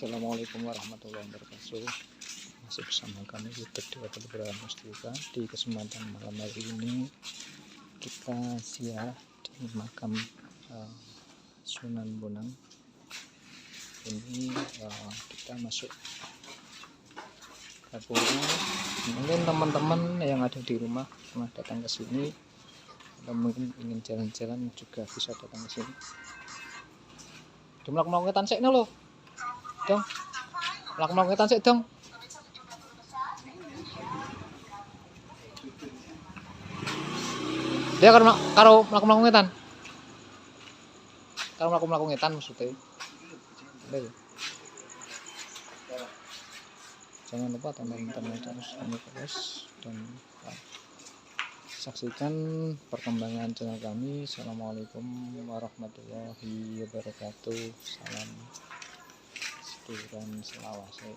Assalamualaikum warahmatullahi wabarakatuh. Masih bersama kami YouTube di Keberadaan Mustika. Di kesempatan malam hari ini kita ziarah di makam Sunan Bonang. Ini kita masuk dapurnya. Mungkin teman-teman yang ada di rumah pernah datang ke sini atau mungkin ingin jalan-jalan juga bisa datang ke sini. Melakukan tansik nih lo. Dong, melakukan tansik dong. Dia karo melakukan ngetan. Karo melakukan ngetan maksudnya. Jangan lupa tonton terus dan saksikan perkembangan channel kami. Assalamualaikum warahmatullahi wabarakatuh. Salam seduluran selawase.